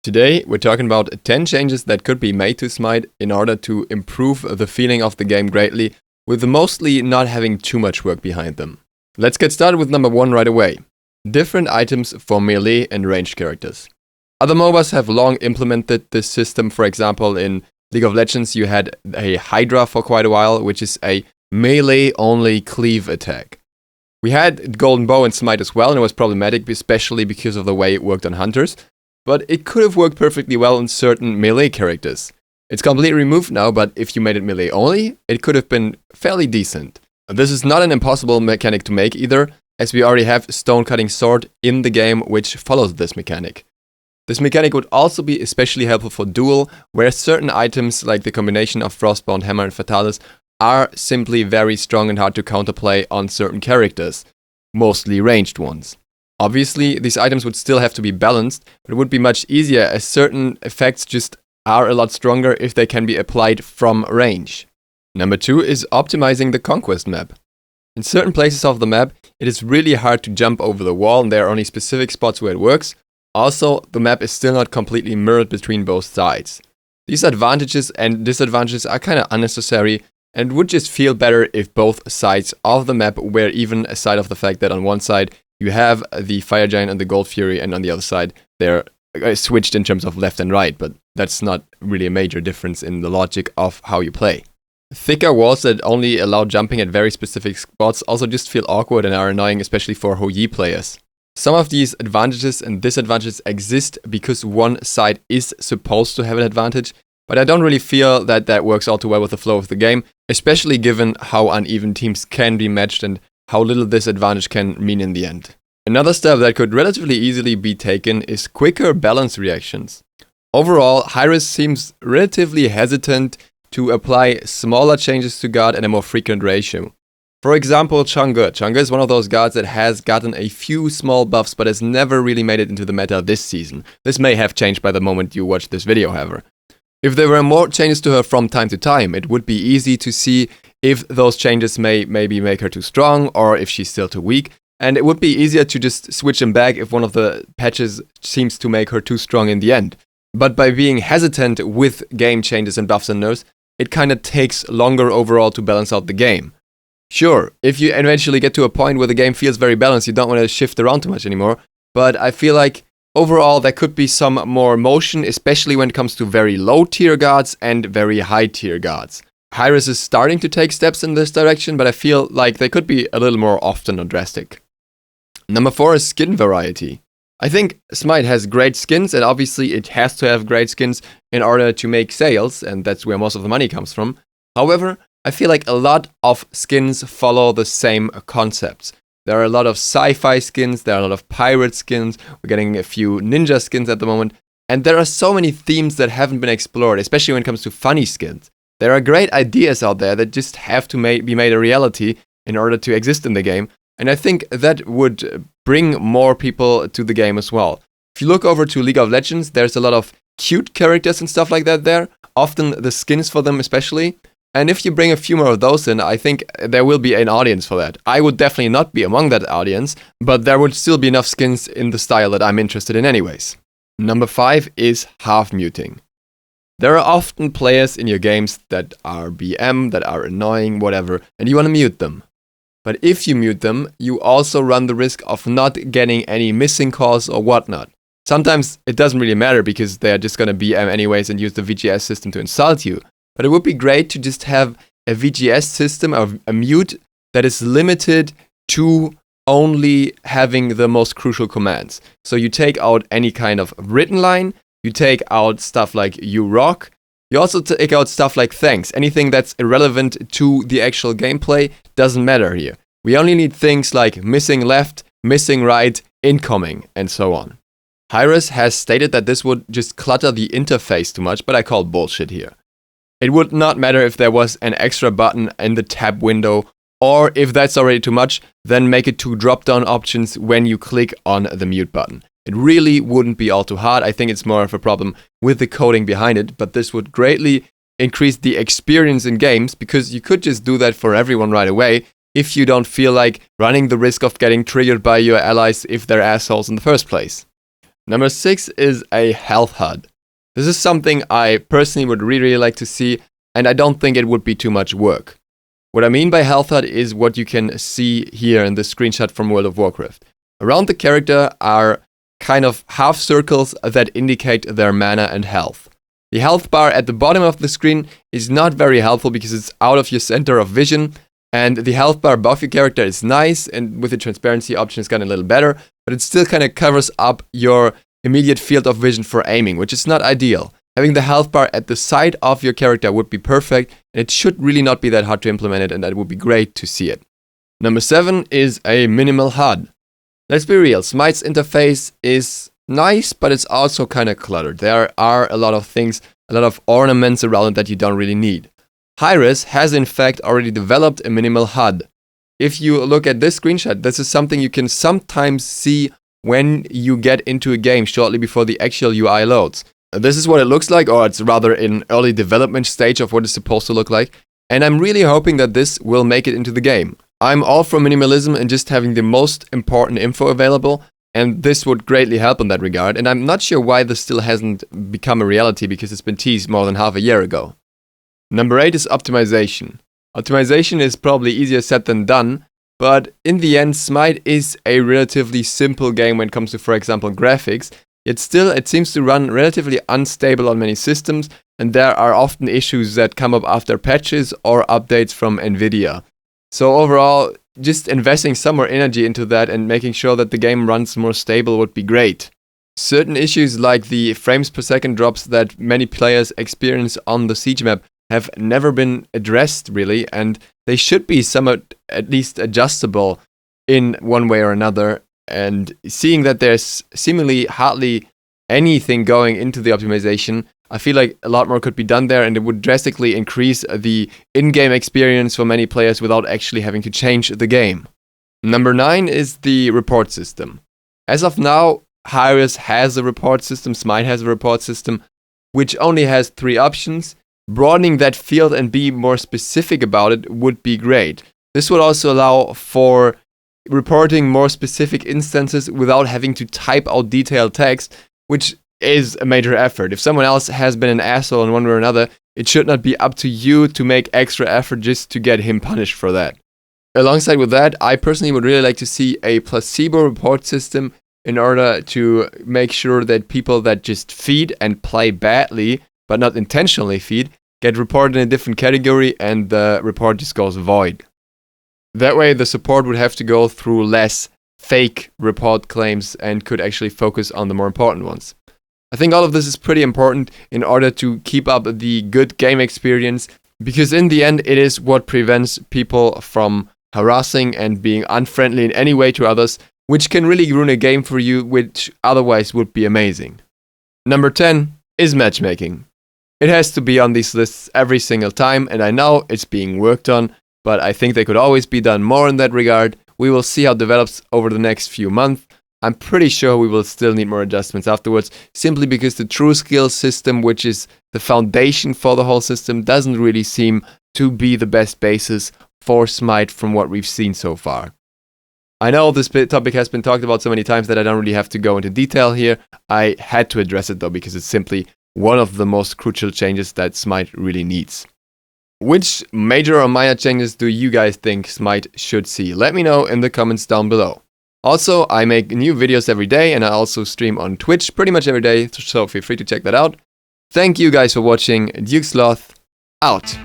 Today, we're talking about 10 changes that could be made to Smite in order to improve the feeling of the game greatly, with mostly not having too much work behind them. Let's get started with number 1 right away. Different items for melee and ranged characters. Other MOBAs have long implemented this system. For example, in League of Legends, you had a Hydra for quite a while, which is a melee-only cleave attack. We had Golden Bow in Smite as well, and it was problematic, especially because of the way it worked on Hunters. But it could have worked perfectly well in certain melee characters. It's completely removed now, but if you made it melee only, it could have been fairly decent. This is not an impossible mechanic to make either, as we already have Stone Cutting Sword in the game which follows this mechanic. This mechanic would also be especially helpful for duel, where certain items like the combination of Frostbound Hammer and Fatalis are simply very strong and hard to counterplay on certain characters, mostly ranged ones. Obviously, these items would still have to be balanced, but it would be much easier as certain effects just are a lot stronger if they can be applied from range. Number 2 is optimizing the Conquest map. In certain places of the map, it is really hard to jump over the wall and there are only specific spots where it works. Also, the map is still not completely mirrored between both sides. These advantages and disadvantages are kinda unnecessary and would just feel better if both sides of the map were even, aside of the fact that on one side you have the Fire Giant and the Gold Fury, and on the other side, they're switched in terms of left and right, but that's not really a major difference in the logic of how you play. Thicker walls that only allow jumping at very specific spots also just feel awkward and are annoying, especially for Hou Yi players. Some of these advantages and disadvantages exist because one side is supposed to have an advantage, but I don't really feel that that works all too well with the flow of the game, especially given how uneven teams can be matched and how little this advantage can mean in the end. Another step that could relatively easily be taken is quicker balance reactions. Overall, Hi-Rez seems relatively hesitant to apply smaller changes to guard at a more frequent ratio. For example, Chang'e. Chang'e is one of those guards that has gotten a few small buffs but has never really made it into the meta this season. This may have changed by the moment you watch this video, however. If there were more changes to her from time to time, it would be easy to see if those changes may maybe make her too strong or if she's still too weak, and it would be easier to just switch them back if one of the patches seems to make her too strong in the end. But by being hesitant with game changes and buffs and nerfs, it kinda takes longer overall to balance out the game. Sure, if you eventually get to a point where the game feels very balanced, you don't want to shift around too much anymore, but I feel like overall there could be some more motion, especially when it comes to very low tier guards and very high tier guards. Hi-Rez is starting to take steps in this direction, but I feel like they could be a little more often or drastic. Number 4 is skin variety. I think Smite has great skins, and obviously it has to have great skins in order to make sales, and that's where most of the money comes from. However, I feel like a lot of skins follow the same concepts. There are a lot of sci-fi skins, there are a lot of pirate skins, we're getting a few ninja skins at the moment, and there are so many themes that haven't been explored, especially when it comes to funny skins. There are great ideas out there that just have to be made a reality in order to exist in the game, and I think that would bring more people to the game as well. If you look over to League of Legends, there's a lot of cute characters and stuff like that there, often the skins for them especially, and if you bring a few more of those in, I think there will be an audience for that. I would definitely not be among that audience, but there would still be enough skins in the style that I'm interested in anyways. Number 5 is half muting. There are often players in your games that are BM, that are annoying, whatever, and you want to mute them. But if you mute them, you also run the risk of not getting any missing calls or whatnot. Sometimes it doesn't really matter because they're just going to BM anyways and use the VGS system to insult you. But it would be great to just have a VGS system or a mute that is limited to only having the most crucial commands. So you take out any kind of written line, you take out stuff like you rock. You also take out stuff like thanks. Anything that's irrelevant to the actual gameplay doesn't matter here. We only need things like missing left, missing right, incoming, and so on. Hi-Rez has stated that this would just clutter the interface too much, but I call bullshit here. It would not matter if there was an extra button in the tab window, or if that's already too much, then make it 2 drop-down options when you click on the mute button. It really wouldn't be all too hard. I think it's more of a problem with the coding behind it, but this would greatly increase the experience in games because you could just do that for everyone right away if you don't feel like running the risk of getting triggered by your allies if they're assholes in the first place. Number 6 is a health HUD. This is something I personally would really like to see, and I don't think it would be too much work. What I mean by health HUD is what you can see here in this screenshot from World of Warcraft. Around the character are kind of half circles that indicate their mana and health. The health bar at the bottom of the screen is not very helpful because it's out of your center of vision, and the health bar above your character is nice, and with the transparency option it's gotten a little better, but it still kind of covers up your immediate field of vision for aiming, which is not ideal. Having the health bar at the side of your character would be perfect, and it should really not be that hard to implement it, and that would be great to see it. Number 7 is a minimal HUD. Let's be real, Smite's interface is nice, but it's also kind of cluttered. There are a lot of things, a lot of ornaments around it that you don't really need. Hi-Res has in fact already developed a minimal HUD. If you look at this screenshot, this is something you can sometimes see when you get into a game shortly before the actual UI loads. This is what it looks like, or it's rather in early development stage of what it's supposed to look like, and I'm really hoping that this will make it into the game. I'm all for minimalism and just having the most important info available, and this would greatly help in that regard, and I'm not sure why this still hasn't become a reality because it's been teased more than half a year ago. Number 8 is optimization. Optimization is probably easier said than done, but in the end Smite is a relatively simple game when it comes to, for example, graphics, yet still it seems to run relatively unstable on many systems, and there are often issues that come up after patches or updates from Nvidia. So overall, just investing some more energy into that and making sure that the game runs more stable would be great. Certain issues like the frames per second drops that many players experience on the Siege map have never been addressed really, and they should be somewhat at least adjustable in one way or another. And seeing that there's seemingly hardly anything going into the optimization, I feel like a lot more could be done there, and it would drastically increase the in-game experience for many players without actually having to change the game. Number 9 is the report system. As of now, Hi-Res has a report system, Smite has a report system, which only has 3 options. Broadening that field and be more specific about it would be great. This would also allow for reporting more specific instances without having to type out detailed text, which is a major effort. If someone else has been an asshole in one way or another, it should not be up to you to make extra effort just to get him punished for that. Alongside with that, I personally would really like to see a placebo report system in order to make sure that people that just feed and play badly, but not intentionally feed, get reported in a different category and the report just goes void. That way the support would have to go through less fake report claims and could actually focus on the more important ones. I think all of this is pretty important in order to keep up the good game experience, because in the end it is what prevents people from harassing and being unfriendly in any way to others, which can really ruin a game for you, which otherwise would be amazing. Number 10 is matchmaking. It has to be on these lists every single time, and I know it's being worked on, but I think they could always be done more in that regard. We will see how it develops over the next few months. I'm pretty sure we will still need more adjustments afterwards, simply because the true skill system, which is the foundation for the whole system, doesn't really seem to be the best basis for Smite from what we've seen so far. I know this topic has been talked about so many times that I don't really have to go into detail here. I had to address it though, because it's simply one of the most crucial changes that Smite really needs. Which major or minor changes do you guys think Smite should see? Let me know in the comments down below. Also, I make new videos every day, and I also stream on Twitch pretty much every day, so feel free to check that out. Thank you guys for watching. Duke Sloth, out.